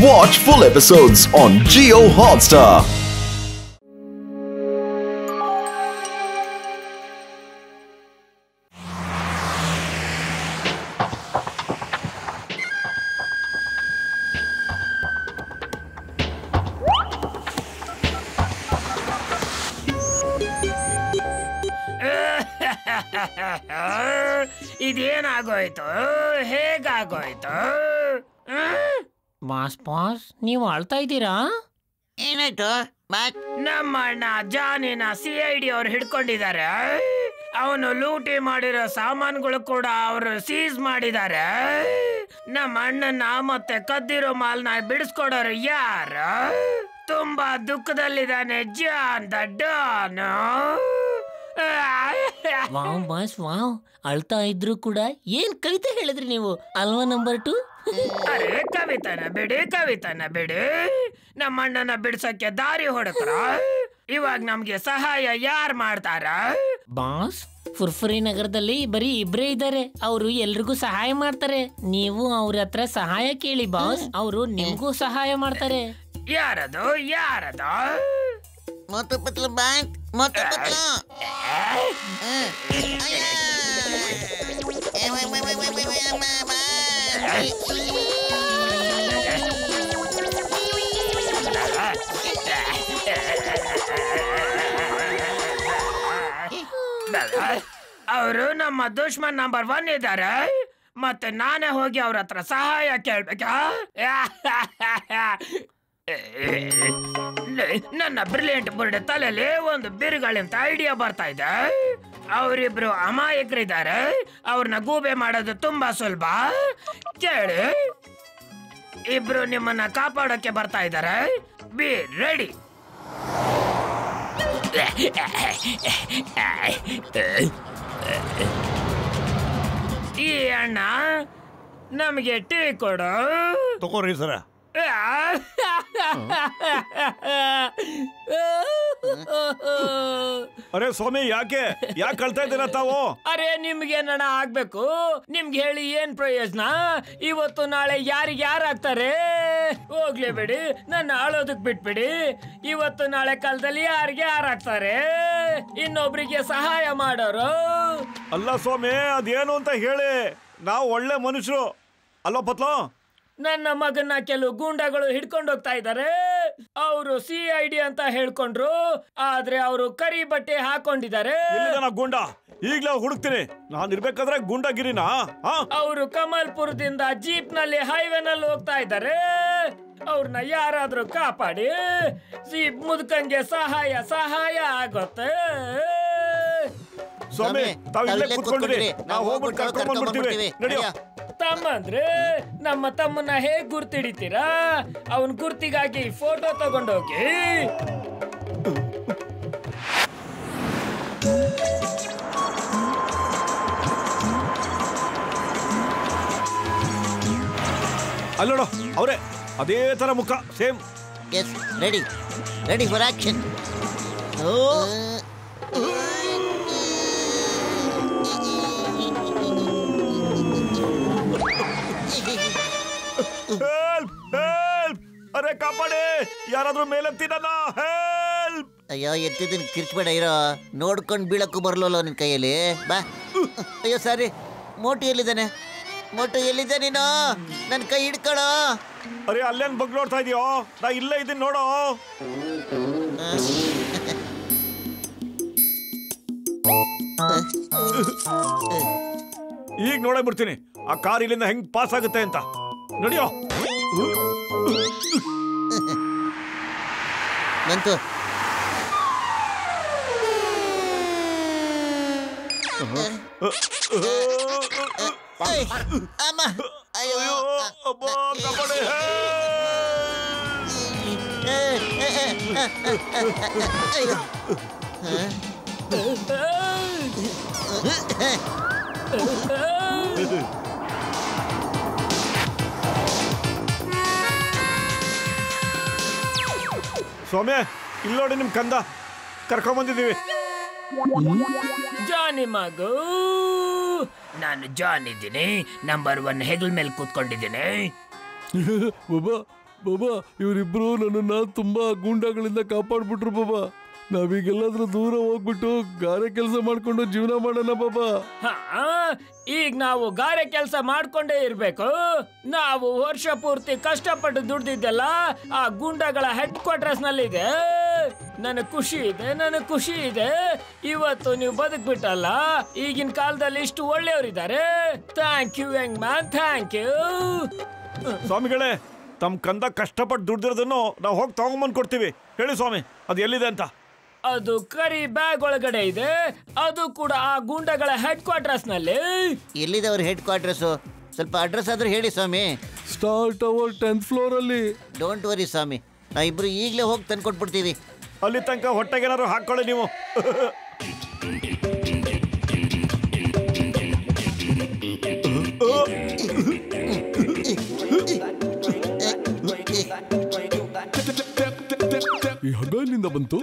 Watch full episodes on Jio Hotstar. ಇದೇನಾಗೋಯ್ತು? ಹೇಗಾಗೋಯ್ತು? Boss boss ನೀವು ಅಳ್ತಾ ಇದ್ದೀರಾ? ಏನಾಯ್ತು? ನಮ್ಮ ಅಣ್ಣ ಜಾನಿನ CID ಅವ್ರು ಹಿಡ್ಕೊಂಡಿದ್ದಾರೆ. ಅವನು ಲೂಟಿ ಮಾಡಿರೋ ಸಾಮಾನುಗಳು ಕೂಡ ಅವರು ಸೀಸ್ ಮಾಡಿದ್ದಾರೆ. ನಮ್ಮ ಅಣ್ಣನ ಮತ್ತೆ ಕದ್ದಿರೋ ಮಾಲ್ನ ಬಿಡಿಸ್ಕೊಡೋರು ಯಾರು? ತುಂಬಾ ದುಃಖದಲ್ಲಿದ್ದಾನೆ John the Don. Wow boss wow, ಅಳ್ತಾ ಇದ್ರು ಕೂಡ ಏನ್ ಕವಿತೆ ಹೇಳಿದ್ರಿ ನೀವು ಅಲ್ವಾ ನಂಬರ್ 2? ಅರೆ ಕವಿತನ ಬಿಡಿ. ನಮ್ಮ ಅಣ್ಣನ ಬಿಡ್ಸಕ್ಕೆ ದಾರಿ ಹೊಡಕ್ರ. ಇವಾಗ ನಮ್ಗೆ ಸಹಾಯ ಯಾರು ಮಾಡ್ತಾರ? ಬಾಸ್, ಫುರ್ಫುರಿ ನಗರದಲ್ಲಿ ಬರೀ ಇಬ್ರೇ ಇದ್ದಾರೆ. ಅವರು ಎಲ್ರಿಗೂ ಸಹಾಯ ಮಾಡ್ತಾರೆ. ನೀವು ಅವ್ರ ಹತ್ರ ಸಹಾಯ ಕೇಳಿ ಬಾಸ್, ಅವರು ನಿಮ್ಗೂ ಸಹಾಯ ಮಾಡ್ತಾರೆ. ಯಾರದು? मोटू पतलू बात, मोटू पतलू। ಅವರು ನಮ್ಮ ದುಶ್ಮನ್ ನಂಬರ್ 1 ಇದ್ದಾರೆ. ಮತ್ತೆ ನಾನೇ ಹೋಗಿ ಅವ್ರ ಹತ್ರ ಸಹಾಯ ಕೇಳ್ಬೇಕಾ? ನನ್ನ ಬ್ರಿಲಿಯಂಟ್ ಬರ್ಡ್ ತಲೆಯಲ್ಲಿ ಒಂದು ಬಿರುಗಾಳಿಂತ ಐಡಿಯಾ ಬರ್ತಾ ಇದೆ. ಅವರಿಬ್ರು ಅಮಾಯಕರಿದ್ದಾರೆ. ಅವ್ರನ್ನ ಗೂಬೆ ಮಾಡೋದು ತುಂಬಾ ಸುಲಭ. ಕೇಳಿ, ಇಬ್ರು ನಿಮ್ಮನ್ನ ಕಾಪಾಡೋಕೆ ಬರ್ತಾ ಇದ್ದಾರೆ. Be ready. ಈ ಅಣ್ಣ ನಮಗೆ ಟೀ ಕೊಡು. ತಗೋರಿ ಸರ. ಅರೆ ಸ್ವಾಮಿ, ಯಾಕೆ ಕಳ್ತಾ ಇದ್ದೀರಾ ತಾವು? ಅರೆ ನಿಮ್ಗೇನಣ್ಣ ಆಗ್ಬೇಕು? ನಿಮ್ಗೆ ಹೇಳಿ ಏನ್ ಪ್ರಯೋಜನ? ಇವತ್ತು ನಾಳೆ ಯಾರಿಗೆ ಯಾರಾಗ್ತಾರೆ? ಹೋಗ್ಲಿ ಬಿಡಿ, ನನ್ನ ಅಳೋದಕ್ ಬಿಟ್ಬಿಡಿ. ಇವತ್ತು ನಾಳೆ ಕಾಲದಲ್ಲಿ ಯಾರಿಗೆ ಯಾರಾಗ್ತಾರೆ? ಇನ್ನೊಬ್ರಿಗೆ ಸಹಾಯ ಮಾಡೋರು. ಅಲ್ಲ ಸ್ವಾಮಿ, ಅದೇನು ಅಂತ ಹೇಳಿ. ನಾವು ಒಳ್ಳೆ ಮನುಷ್ಯರು ಅಲ್ವಾ ಪತ್ಲೋ? ನನ್ನ ಮಗನ್ನ ಕೆಲವು ಗೂಂಡಾಗಳು ಹಿಡ್ಕೊಂಡು ಹೋಗ್ತಾ ಇದ್ದಾರೆ. ಅವರು CID ಅಂತ ಹೇಳ್ಕೊಂಡ್ರು, ಆದ್ರೆ ಅವರು ಕರಿ ಬಟ್ಟೆ ಹಾಕೊಂಡಿದ್ದಾರೆ. ಗೂಂಡ ಈಗ್ಲೇ ಹುಡುಕ್ತೀನಿ. ನಾನು ಇರ್ಬೇಕಾದ್ರೆ ಗೂಂಡಾಗಿರಿನಾ? ಅವರು ಕಮಲ್ಪುರದಿಂದ ಜೀಪ್ ನಲ್ಲಿ ಹೈವೇನಲ್ಲಿ ಹೋಗ್ತಾ ಇದ್ದಾರೆ. ಅವ್ರನ್ನ ಯಾರಾದ್ರೂ ಕಾಪಾಡಿ. ಜೀಪ್ ಮುದುಕಂಗೆ ಸಹಾಯ ಆಗುತ್ತೆ. ಸ್ವಾಮಿ, ತಾವಿಲ್ಲೇ ಕೂತ್ಕೊಂಡಿರಿ, ನಾವು ಹೋಗ್ಬಿಟ್ಟು ಕರ್ಕೊಂಡು ಬಂದ್ಬಿಡ್ತೀವಿ. ನಡೆಯೋ. ತಮ್ಮಂದ್ರೆ ನಮ್ಮ ತಮ್ಮನ್ನ ಹೇಗ್ ಗುರ್ತಿಡಿತೀರಾ? ಅವನ್ ಗುರ್ತಿಗಾಗಿ ಫೋಟೋ ತಗೊಂಡೋಗಿ. ಅಲ್ಲೋಡು, ಅವರೇ, ಅದೇ ತರ ಮುಖ, same. Yes, ready for action. ಅರೆ ಕಾಪಾಡಿ, ಯಾರಾದ್ರೂ ಮೇಲೆತ್ತಿ ನನ್ನ. ಹೆಲ್ಪ್! ಅಯ್ಯೋ, ಎತ್ತಿದ್ದೀನಿ, ಕಿರ್ಚ್ಬೇಡ ಇರೋ. ನೋಡ್ಕೊಂಡು ಬೀಳಕ್ಕೂ ಬರ್ಲಲ್ಲ ನಿನ್ ಕೈಯಲ್ಲಿ. ಬಾ. ಅಯ್ಯೋ ಸಾರಿ. ಮೋಟು ಎಲ್ಲಿದ್ದಾನೆ ನೀನು? ನನ್ನ ಕೈ ಹಿಡ್ಕೊಳ್ಳೋ. ಅರೆ ಅಲ್ಲೇನ್ ಬಗ್ ನೋಡ್ತಾ ಇದೀಯೋ? ನಾ ಇಲ್ಲೇ ಇದ್ದೀನಿ ನೋಡೋ. ಈಗ ನೋಡೇ ಬಿಡ್ತೀನಿ ಆ ಕಾರ್ ಇಲ್ಲಿಂದ ಹೆಂಗ್ ಪಾಸ್ ಆಗುತ್ತೆ ಅಂತ. ನಡಿಯೋ. ಬಂತು. ಅಮ್ಮ, ಅಯ್ಯೋ ಅಬ್ಬ, ಕಾಪಾಡಿ. ಅಯ್ಯೋ. ಸ್ವಾಮಿ, ಇಲ್ಲಿ ನೋಡಿ ನಿಮ್ ಕಂದ ಕರ್ಕೊಂಡ್ ಬಂದಿದ್ದೀವಿ. ಜಾನಿ ಮಗು, ನಾನು ಜಾನ್ ಇದ್ದೀನಿ. ನಂಬರ್ 1 ಹೆಗಲ್ ಮೇಲೆ ಕೂತ್ಕೊಂಡಿದ್ದೀನಿ. ಬಾಬಾ ಇವರಿಬ್ರು ನನ್ನನ್ನ ತುಂಬಾ ಗೂಂಡಾಗಳಿಂದ ಕಾಪಾಡ್ಬಿಟ್ರು ಬಾಬಾ. ನಾವೀಗೆಲ್ಲಾದ್ರೂ ದೂರ ಹೋಗ್ಬಿಟ್ಟು ಗಾರೆ ಕೆಲಸ ಮಾಡ್ಕೊಂಡು ಜೀವನ ಮಾಡೋಣ ಬಾಬಾ. ಈಗ ನಾವು ಗಾರೆ ಕೆಲಸ ಮಾಡ್ಕೊಂಡೇ ಇರ್ಬೇಕು. ನಾವು ವರ್ಷ ಪೂರ್ತಿ ಕಷ್ಟಪಟ್ಟು ದುಡ್ದಿದ್ದೆಲ್ಲ ಆ ಗುಂಡಗಳ ಹೆಡ್ ಕ್ವಾರ್ಟರ್ಸ್ ನಲ್ಲಿದೆ. ನನಗೆ ಖುಷಿ ಇದೆ ಇವತ್ತು ನೀವು ಬದುಕ್ಬಿಟ್ಟಲ್ಲ. ಈಗಿನ ಕಾಲದಲ್ಲಿ ಇಷ್ಟು ಒಳ್ಳೆಯವರಿದ್ದಾರೆ. Thank you young man, thank you. ಸ್ವಾಮಿಗಳೇ, ತಮ್ಮ ಕಂದ ಕಷ್ಟಪಟ್ಟು ದುಡ್ದಿರೋದನ್ನು ನಾವು ಹೋಗಿ ತಗೊಂಬಂದು ಕೊಡ್ತೀವಿ. ಹೇಳಿ ಸ್ವಾಮಿ, ಅದು ಎಲ್ಲಿದೆ ಅಂತ. ಅದು ಕರಿ ಬ್ಯಾಗ್ ಒಳಗಡೆ ಇದೆ. ಅದು ಕೂಡ ಆ ಗುಂಡಗಳ ಹೆಡ್ ಕ್ವಾರ್ಟರ್ಸ್ ನಲ್ಲಿ. ಎಲ್ಲಿದೆ ಅವ್ರ ಹೆಡ್ ಕ್ವಾರ್ಟರ್ಸ್? ಸ್ವಲ್ಪ ಅಡ್ರೆಸ್ ಆದ್ರೂ ಹೇಳಿ ಸ್ವಾಮಿ. ಸ್ಟಾರ್ ಟವರ್ 10th ಫ್ಲೋರ್ ಅಲ್ಲಿ. ಡೋಂಟ್ ವರಿ ಸ್ವಾಮಿ, ನಾವು ಇಬ್ರು ಈಗಲೇ ಹೋಗಿ ತಂದ್ಕೊಟ್ಬಿಡ್ತೀವಿ. ಅಲ್ಲಿ ತನಕ ಹೊಟ್ಟೆಗೇನಾದ್ರು ಹಾಕೊಳ್ಳಿ ನೀವು. ಈ ಹಗ್ಗ ಎಲ್ಲಿಂದ ಬಂತು?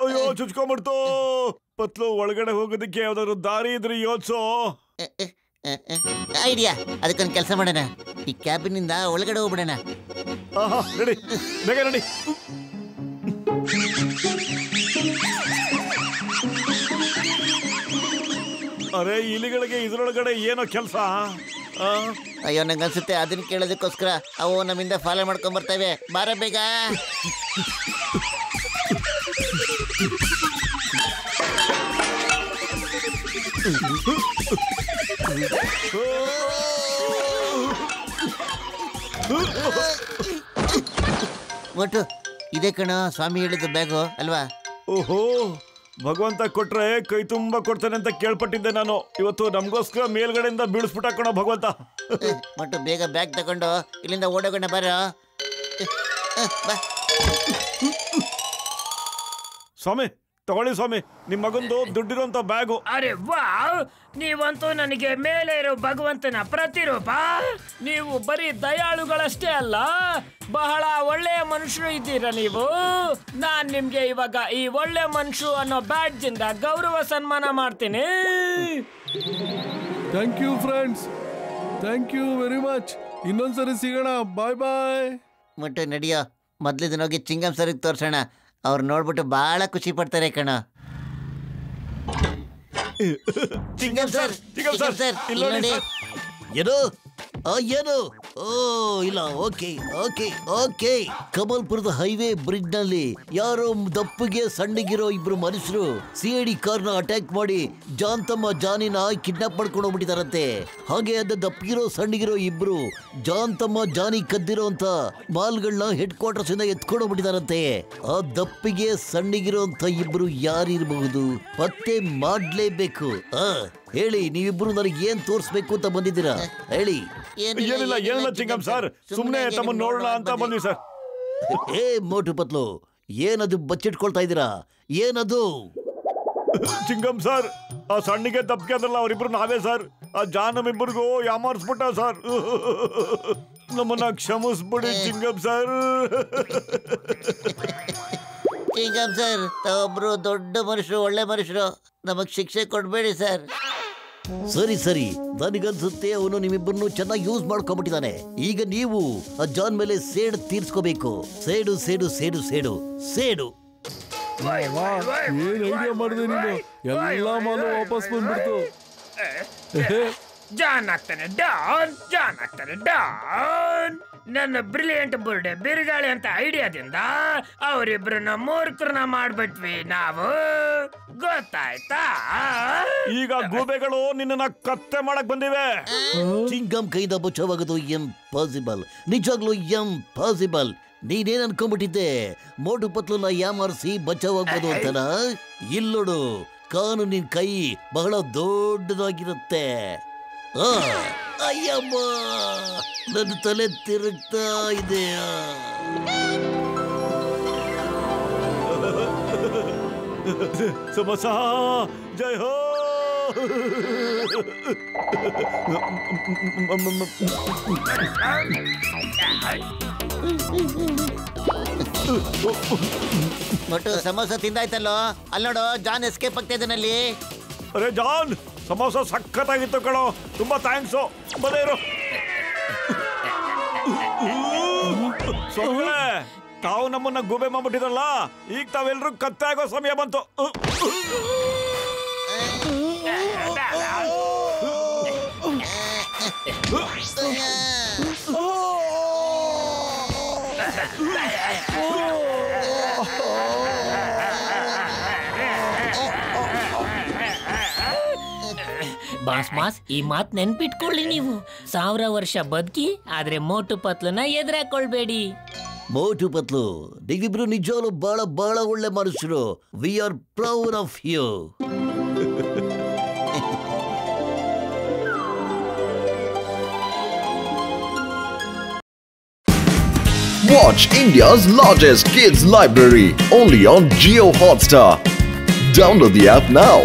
ಅಯ್ಯೋ, ಚುಚ್ಕೊಂಡ್ಬಿಡ್ತು. ಪತ್ಲು, ಒಳಗಡೆ ಹೋಗೋದಕ್ಕೆ ಯಾವ್ದಾದ್ರು ದಾರಿ ಇದ್ರೆ ಯೋಚಿಸೋ. ಐಡಿಯಾ, ಅದಕ್ಕೊಂದು ಕೆಲಸ ಮಾಡೋಣ. ಈ ಕ್ಯಾಬಿನಿಂದ ಒಳಗಡೆ ಹೋಗ್ಬಿಡೋಣ. ನಡಿ, ಬೇಗ ನಡಿ. ಅರೆ, ಇಲಿಗಳಿಗೆ ಇದ್ರೊಳಗಡೆ ಏನೋ ಕೆಲಸ. ಅಯ್ಯೋ, ನಂಗೆ ಅನ್ಸುತ್ತೆ ಅದನ್ನ ಕೇಳೋದಕ್ಕೋಸ್ಕರ ಅವು ನಮ್ಮಿಂದ ಫಾಲೋ ಮಾಡ್ಕೊಂಡ್ ಬರ್ತವೆ. ಬಾರ ಬೇಗ. ಒಟ್ಟು ಇದೇ ಕಣ ಸ್ವಾಮಿ ಹೇಳಿದ ಬ್ಯಾಗು ಅಲ್ವಾ? ಓಹೋ, ಭಗವಂತ ಕೊಟ್ರೆ ಕೈ ತುಂಬಾ ಕೊಡ್ತಾನೆ ಅಂತ ಕೇಳ್ಪಟ್ಟಿದ್ದೆ ನಾನು. ಇವತ್ತು ನಮಗೋಸ್ಕರ ಮೇಲ್ಗಡೆಯಿಂದ ಬೀಳಿಸ್ಬಿಟ್ಟ ಕಣ ಭಗವಂತ. ಒಟ್ಟು ಬೇಗ ಬ್ಯಾಗ್ ತಗೊಂಡು ಇಲ್ಲಿಂದ ಓಡೋಗೋಣ. ಬಾರ ಬಾ. ಸ್ವಾಮಿ, ತಗೊಳ್ಳಿ ಸ್ವಾಮಿ, ನಿಮ್ಮ ಮಗಂದು ದುಡ್ಡಿರೋಂಥ ಬ್ಯಾಗು. ಅರೆ ವಾ, ನೀವಂತೂ ನನಗೆ ಮೇಲೆ ಇರೋ ಭಗವಂತನ ಪ್ರತಿರೂಪ. ನೀವು ಬರೀ ದಯಾಳುಗಳಷ್ಟೇ ಅಲ್ಲ, ಬಹಳ ಒಳ್ಳೆಯ ಮನುಷ್ಯರು ಇದ್ದೀರಾ ನೀವು. ನಾನ್ ನಿಮ್ಗೆ ಇವಾಗ ಈ ಒಳ್ಳೆ ಮನುಷ್ಯರು ಅನ್ನೋ ಬ್ಯಾಡ್ಜ್ ಇಂದ ಗೌರವ ಸನ್ಮಾನ ಮಾಡ್ತೀನಿ. Thank you friends, thank you very much. ಇನ್ನೊಂದ್ಸರಿ ಸಿಗೋಣ. ಬಾಯ್ ಬಾಯ್. ಒಟ್ಟು ನಡಿಯೋ, ಮೊದ್ಲಿದನ್ನ ಹೋಗಿ ಚಿಂಗಮ್ ಸರ್ಗೆ ತೋರ್ಸೋಣ. ಅವ್ರು ನೋಡ್ಬಿಟ್ಟು ಬಹಳ ಖುಷಿ ಪಡ್ತಾರೆ ಕಣ. ಚಿಂಗಮ್ ಸರ್, ಇಲ್ಲಿ ನೋಡಿ. ಏನು ಏನು? ಓ ಇಲ್ಲ, ಓಕೆ ಓಕೆ ಓಕೆ. ಕಮಲ್ಪುರದ ಹೈವೇ ಬ್ರಿಡ್ಜ್ ನಲ್ಲಿ ಯಾರೋ ದಪ್ಪಗೆ ಸಣ್ಣಗಿರೋ ಇಬ್ರು ಮನುಷ್ಯರು ಸಿಐಡಿ ಕಾರ್ನ ಅಟ್ಯಾಕ್ ಮಾಡಿ ಜಾನ್ ಜಾನಿನ ಕಿಡ್ನಾಪ್ ಮಾಡ್ಕೊಂಡು ಹೋಗ್ಬಿಟ್ಟಿದಾರಂತೆ. ಹಾಗೆ ಅದ ದಪ್ಪಗಿರೋ ಸಣ್ಣಗಿರೋ ಇಬ್ರು ಜಾನಿ ಕದ್ದಿರೋ ಅಂತ ಮಾಲ್ಗಳನ್ನ ಹೆಡ್ ಕ್ವಾರ್ಟರ್ಸ್ ಇಂದ ಎತ್ಕೊಂಡು ಹೋಗ್ಬಿಟ್ಟಿದಾರಂತೆ. ಆ ದಪ್ಪಿಗೆ ಸಣ್ಣಗಿರೋ ಅಂತ ಇಬ್ರು ಯಾರಿರಬಹುದು? ಪತ್ತೆ ಮಾಡ್ಲೇಬೇಕು. ಹೇಳಿ, ನೀವಿಬ್ರು ನನಗೆ ಏನ್ ತೋರಿಸ್ಬೇಕು ಅಂತ ಬಂದಿದ್ದೀರಾ? ಹೇಳಿ. ಏನಿಲ್ಲ ಚಿಂಗಮ್ ಸರ್, ಸುಮ್ನೆ ತಮ್ಮನ್ನ ನೋಡೋಣ ಅಂತ ಬಂದ್ವಿ ಸರ್. ಏ ಮೋಟು ಪತ್ಲು, ಏನದು ಬಚ್ಚಿಟ್ಕೊಳ್ತಾ ಇದ್ದೀರಾ? ಏನದು? ಚಿಂಗಮ್ ಸರ್, ಆ ಸಣ್ಣಿಗೆ ತಪ್ಪಿಗೆ ಅದಲ್ಲ ಅವರಿಬ್ರು ನಾವೇ ಸರ್. ಆ ಜಾನ್ ಇಬ್ಬರಿಗೂ ಯಾಮಾರಿಸ್ಬಿಟ್ಟ ಸರ್. ನಮ್ಮನ್ನ ಕ್ಷಮಿಸ್ಬಿಡಿ ಚಿಂಗಮ್ ಸರ್. ಚಿಂಗಮ್ ಸರ್, ತಾವೊಬ್ರು ದೊಡ್ಡ ಮನುಷ್ಯರು, ಒಳ್ಳೆ ಮನುಷ್ಯರು, ನಮಗ್ ಶಿಕ್ಷೆ ಕೊಡ್ಬೇಡಿ ಸರ್. ಸರಿ, ನನಗನ್ಸುತ್ತೆ ಅವನು ನಿಮ್ಮಿಬ್ಬರನ್ನು ಚೆನ್ನಾಗಿ ಯೂಸ್ ಮಾಡ್ಕೊಂಡ್ಬಿಟ್ಟಿದ್ದಾನೆ. ಈಗ ನೀವು ಆ ಜಾನ್ ಮೇಲೆ ಸೇಡು ತೀರ್ಸ್ಕೋಬೇಕು. ಸೇಡು ಸೇಡು ಸೇಡು ಸೇಡು ಸೇಡು. ಏನ್ ಐಡಿಯಾ ಮಾಡಿದೆ ನೀನು? ಎಲ್ಲ ಮಾಲು ವಾಪಸ್ ಬಂದ್ಬಿಡ್ತು. ಜಾನ್ ಆಗ್ತಾನೆ ಡಾನ್. ನನ್ನ ಬ್ರಿಲಿಯಂಟ್ ಬುರ್ಡೆ ಬಿರುಗಾಳಿ ಅಂತ ಐಡಿಯಾದಿಂದ ಅವರಿಬ್ರನ್ನ ಮೂರ್ಖರನ್ನ ಮಾಡ್ಬಿಟ್ವಿ ನಾವು. ಗೊತ್ತಾಯ್ತಾ? ಈಗ ಗೂಬೆಗಳು ನಿನ್ನ ಕತ್ತೆ ಮಾಡಕ್ ಬಂದಿವೆ. ಚಿಂಗಮ್ ಕೈದ ಬಚಾವಾಗೋದು ಇಂಪಾಸಿಬಲ್, ನಿಜವಾಗ್ಲೂ ಇಂಪಾಸಿಬಲ್. ನೀನೇನ್ ಅನ್ಕೊಂಡ್ಬಿಟ್ಟಿದ್ದೆ ಮೋಟು ಪತ್ಲನ್ನ ಯಾಮಾರಿಸಿ ಬಚಾವಾಗ್ಬೋದು ಅಂತನಾ? ಇಲ್ಲೋಡು, ಕಾನೂನಿನ ಕೈ ಬಹಳ ದೊಡ್ಡದಾಗಿರುತ್ತೆ. ಅಯ್ಯಮ್ಮ, ನನ್ನ ತಲೆ ತಿರುಗ್ತಾ ಇದೆ. ಸಮಸ ಜೈ ಹೋ. ಮೊಟ್ಟು ಸಮೋಸ ತಿಂದಾಯ್ತಲ್ಲೋ. ಅಲ್ಲಿ ನೋಡು, ಜಾನ್ ಎಸ್ಕೇಪ್ ಆಗ್ತಾ ಇದ್ದಾನಲ್ಲಿ. ಅರೆ ಜಾನ್, ಸಮೋಸ ಸಖತ್ತಾಗಿತ್ತು ಕಣೋ, ತುಂಬಾ ಥ್ಯಾಂಕ್ಸು. ಬದೇ ಇರು. ಸೊಳ್ಳೆ, ತಾವು ನಮ್ಮನ್ನ ಗೂಬೆ ಮಾಡ್ಬಿಟ್ಟಿದ್ರಲ್ಲ, ಈಗ ತಾವೆಲ್ರೂ ಕತ್ತೆ ಆಗೋ ಸಮಯ ಬಂತು. ಬಾಸ್ ಈ ಮಾತ್ ನೆನ್ಪಿಟ್ಕೊಳ್ಳಿ ನೀವು. 1000 ವರ್ಷ ಬದುಕಿ, ಆದ್ರೆ ಮೋಟು ಪತ್ಲನ ಎದುರಾಕೊಳ್ಬೇಡಿ. ಮೋಟು ಪತ್ಲು, ನೀವಿಬ್ರು ನಿಜವಾಗ್ಲೂ ಬಹಳ ಬಹಳ ಒಳ್ಳೆ ಮನುಷ್ಯರು. We are proud of you. Watch India's largest kids library only on Jio Hotstar. Download the app now.